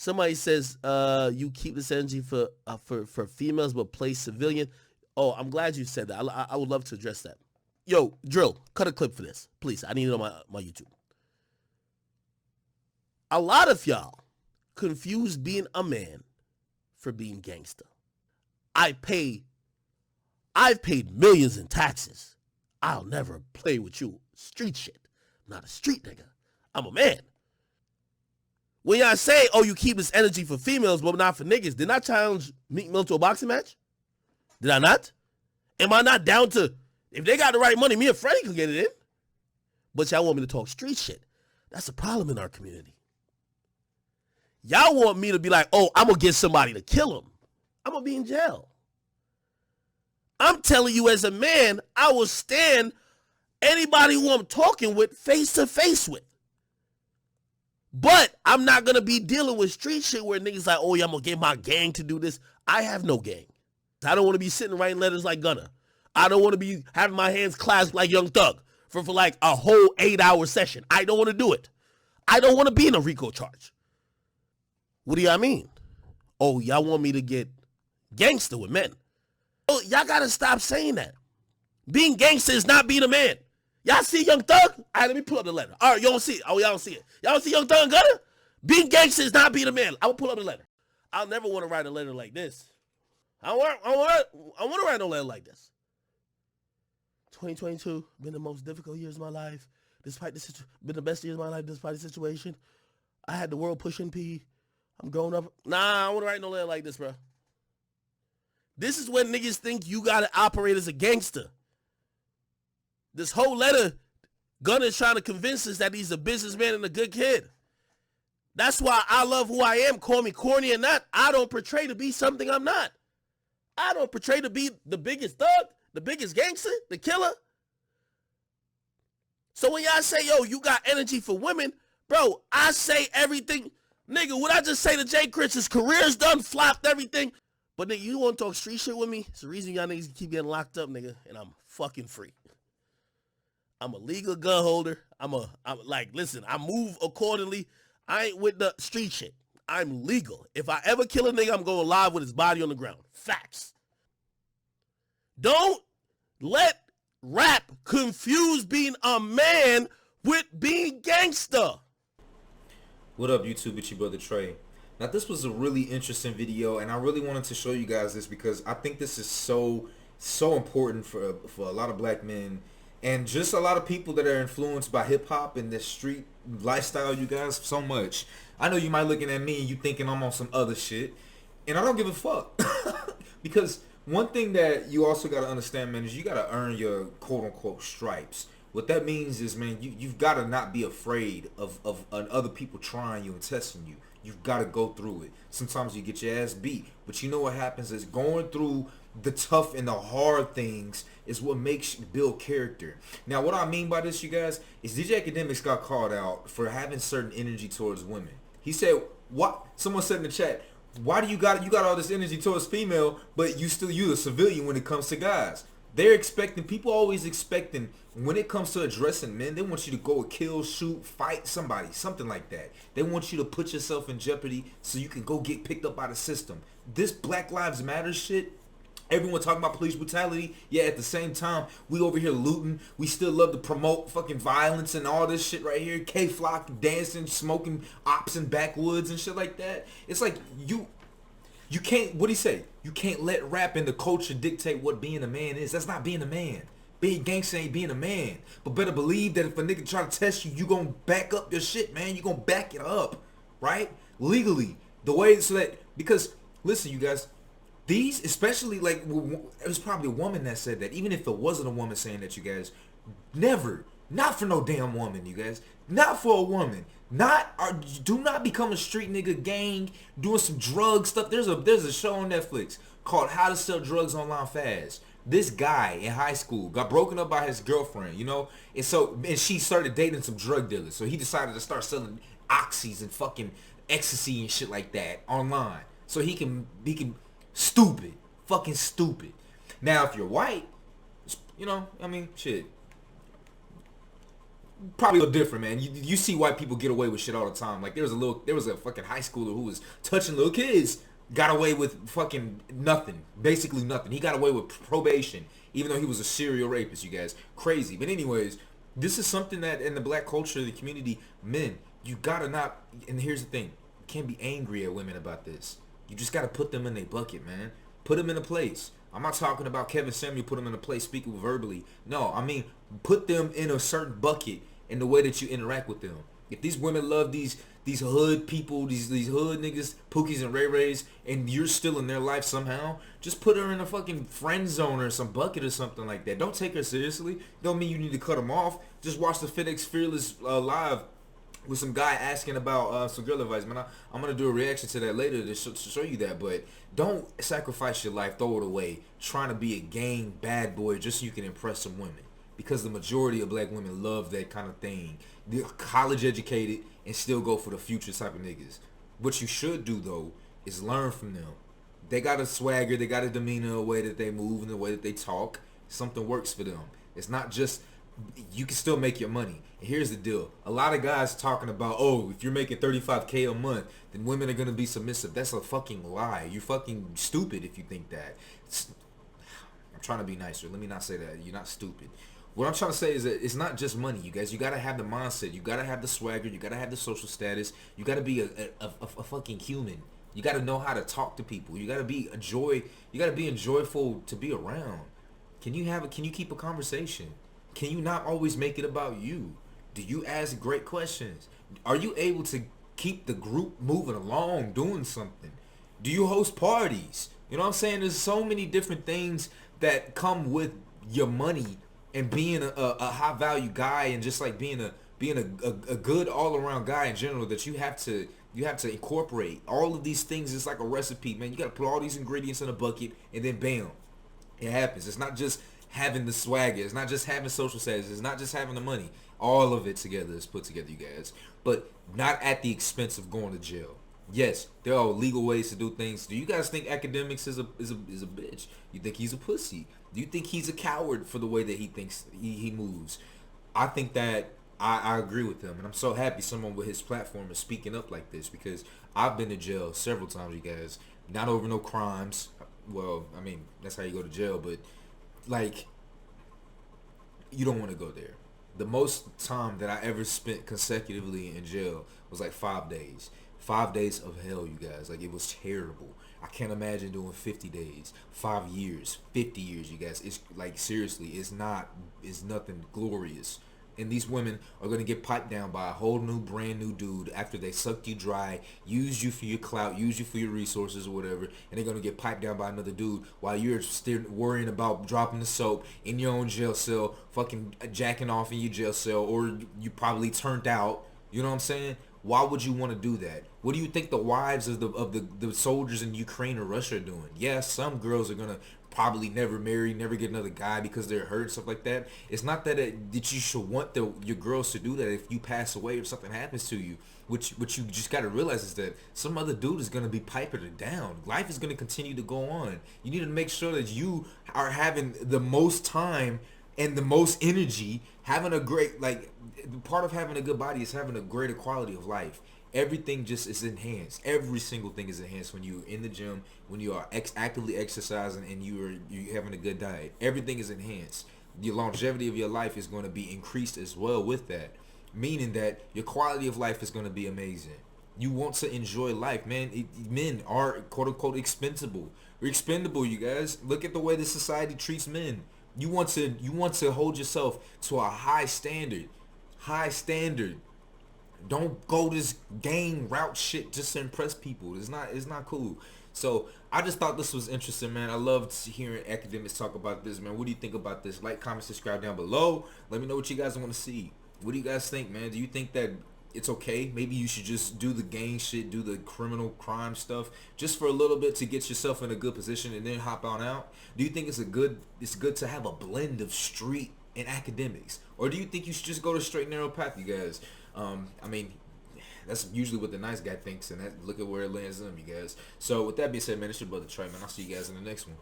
Somebody says, you keep this energy for females, but play civilian. Oh, I'm glad you said that. I would love to address that. Yo, Drill, cut a clip for this, please. I need it on my YouTube. A lot of y'all confuse being a man for being gangster. I've paid millions in taxes. I'll never play with you. Street shit. I'm not a street nigga. I'm a man. When y'all say, oh, you keep this energy for females, but not for niggas, did I challenge Meek Mill to a boxing match? Did I not? Am I not down to, if they got the right money, me and Freddie could get it in. But y'all want me to talk street shit. That's a problem in our community. Y'all want me to be like, oh, I'm going to get somebody to kill him. I'm going to be in jail. I'm telling you as a man, I will stand anybody who I'm talking with face to face with. But I'm not going to be dealing with street shit where niggas like, oh, yeah, I'm going to get my gang to do this. I have no gang. I don't want to be sitting writing letters like Gunna. I don't want to be having my hands clasped like Young Thug for like a whole 8-hour session. I don't want to do it. I don't want to be in a RICO charge. What do y'all mean? Oh, y'all want me to get gangster with men. Oh, y'all got to stop saying that. Being gangster is not being a man. Y'all see Young Thug? All right, let me pull up the letter. All right, you don't see it. Oh, y'all don't see it. Y'all don't see Young Thug and Gunna? Being gangster is not being a man. I will pull up the letter. I'll never want to write a letter like this. I want to write a letter like this. 2022 been the most difficult years of my life. Despite been the best years of my life despite the situation. I had the world pushing P. I'm growing up. Nah, I don't want to write no letter like this, bro. This is when niggas think you got to operate as a gangster. This whole letter, Gunna is trying to convince us that he's a businessman and a good kid. That's why I love who I am. Call me corny or not. I don't portray to be something I'm not. I don't portray to be the biggest thug, the biggest gangster, the killer. So when y'all say, yo, you got energy for women, bro, I say everything. Nigga, what I just say to Jay Chris, his career's done, flopped everything. But nigga, you want to talk street shit with me? It's the reason y'all niggas keep getting locked up, nigga, and I'm fucking free. I'm a legal gun holder. I'm like, listen, I move accordingly. I ain't with the street shit. I'm legal. If I ever kill a nigga, I'm going live with his body on the ground. Facts. Don't let rap confuse being a man with being gangster. What up, YouTube? It's your brother Trey. Now, this was a really interesting video, and I really wanted to show you guys this because I think this is so important for a lot of black men and just a lot of people that are influenced by hip-hop and this street lifestyle, you guys, so much. I know you might looking at me and you thinking I'm on some other shit, and I don't give a fuck. Because one thing that you also got to understand, man, is you got to earn your quote-unquote stripes. What that means is, man, you've got to not be afraid of other people trying you and testing you. You've got to go through it. Sometimes you get your ass beat. But you know what happens is going through the tough and the hard things is what makes you build character. Now, what I mean by this, you guys, is DJ Akademiks got called out for having certain energy towards women. He said, what? Someone said in the chat, why do you got all this energy towards female, but you the civilian when it comes to guys? They're expecting, people always expecting, when it comes to addressing men, they want you to go kill, shoot, fight somebody, something like that. They want you to put yourself in jeopardy so you can go get picked up by the system. This Black Lives Matter shit, everyone talking about police brutality, yeah, at the same time, we over here looting. We still love to promote fucking violence and all this shit right here. K-Flock dancing, smoking ops in backwoods and shit like that. It's like, you can't, what'd he say? You can't let rap and the culture dictate what being a man is. That's not being a man. Being gangster ain't being a man. But better believe that if a nigga try to test you, you gonna back up your shit, man. You gonna back it up, right? Legally. The way, so that, because, listen, you guys, these, especially, like, it was probably a woman that said that. Even if it wasn't a woman saying that, you guys, never, not for no damn woman, you guys. Not for a woman. Do not become a street nigga gang doing some drug stuff. There's a show on Netflix called How to Sell Drugs Online Fast. This guy in high school got broken up by his girlfriend, you know, and she started dating some drug dealers. So he decided to start selling oxys and fucking ecstasy and shit like that online. So he can fucking stupid. Now if you're white, you know, I mean, shit. probably a little different, man. You see white people get away with shit all the time. Like there was a fucking high schooler who was touching little kids, got away with fucking nothing, basically nothing. He got away with probation, even though he was a serial rapist. You guys, crazy. But anyways, this is something that in the black culture, the community, men, you gotta not. And here's the thing, you can't be angry at women about this. You just gotta put them in their bucket, man. Put them in a place. I'm not talking about Kevin Samuel put them in a place speaking verbally. No, I mean put them in a certain bucket in the way that you interact with them. If these women love these hood people, these hood niggas, Pookies and Ray Rays, and you're still in their life somehow, just put her in a fucking friend zone or some bucket or something like that. Don't take her seriously. Don't mean you need to cut them off. Just watch the FedEx Fearless live with some guy asking about some girl advice. Man, I'm going to do a reaction to that later to show you that. But don't sacrifice your life, throw it away, trying to be a gang bad boy just so you can impress some women. Because the majority of black women love that kind of thing. They're college educated and still go for the future type of niggas. What you should do, though, is learn from them. They got a swagger, they got a demeanor, a way that they move, and the way that they talk. Something works for them. It's not just, you can still make your money. And here's the deal. A lot of guys talking about, oh, if you're making $35K a month, then women are going to be submissive. That's a fucking lie. You're fucking stupid if you think that. I'm trying to be nicer. Let me not say that. You're not stupid. What I'm trying to say is that it's not just money, you guys. You gotta have the mindset. You gotta have the swagger. You gotta have the social status. You gotta be a fucking human. You gotta know how to talk to people. You gotta be a joy. You gotta be enjoyable to be around. Can you keep a conversation? Can you not always make it about you? Do you ask great questions? Are you able to keep the group moving along, doing something? Do you host parties? You know what I'm saying? There's so many different things that come with your money and being a high value guy, and just like being a good all around guy in general, that you have to incorporate all of these things. It's like a recipe, man. You got to put all these ingredients in a bucket, and then bam, it happens. It's not just having the swagger. It's not just having social status. It's not just having the money. All of it together is put together, you guys. But not at the expense of going to jail. Yes, there are legal ways to do things. Do you guys think Akademiks is a bitch? You think he's a pussy? Do you think he's a coward for the way that he thinks he moves? I think that I agree with him, and I'm so happy someone with his platform is speaking up like this, because I've been to jail several times, you guys. Not over no crimes. Well, I mean, that's how you go to jail, but like, you don't want to go there. The most time that I ever spent consecutively in jail was like 5 days. 5 days of hell, you guys. Like, it was terrible. I can't imagine doing 50 days, 5 years, 50 years, you guys. It's like, seriously, it's nothing glorious. And these women are going to get piped down by a whole new, brand new dude after they sucked you dry, used you for your clout, used you for your resources or whatever, and they're going to get piped down by another dude while you're still worrying about dropping the soap in your own jail cell, fucking jacking off in your jail cell, or you probably turned out. You know what I'm saying? Why would you want to do that? What do you think the wives of the soldiers in Ukraine or Russia are doing? Yeah, some girls are gonna probably never marry, never get another guy because they're hurt and stuff like that. It's not that that you should want your girls to do that if you pass away or something happens to you. What you just gotta realize is that some other dude is gonna be piping it down. Life is gonna continue to go on. You need to make sure that you are having the most time and the most energy, having a great, like, part of having a good body is having a greater quality of life. Everything just is enhanced. Every single thing is enhanced when you're in the gym, when you are actively exercising, and you're having a good diet. Everything is enhanced. The longevity of your life is going to be increased as well with that, meaning that your quality of life is going to be amazing. You want to enjoy life, man. Men are quote unquote expendable. We're expendable, you guys. Look at the way the society treats men. You want to hold yourself to a high standard. High standard. Don't go this gang route shit just to impress people. It's not cool. So I just thought this was interesting, man. I loved hearing Akademiks talk about this, man. What do you think about this? Like, comment, subscribe down below. Let me know what you guys want to see. What do you guys think, man? Do you think that it's okay? Maybe you should just do the gang shit, do the criminal crime stuff just for a little bit to get yourself in a good position and then hop on out? Do you think it's good to have a blend of street and academics? Or do you think you should just go the straight and narrow path, you guys? I mean, that's usually what the nice guy thinks, and look at where it lands them, you guys. So with that being said, man, it's your brother Trey, man. I'll see you guys in the next one.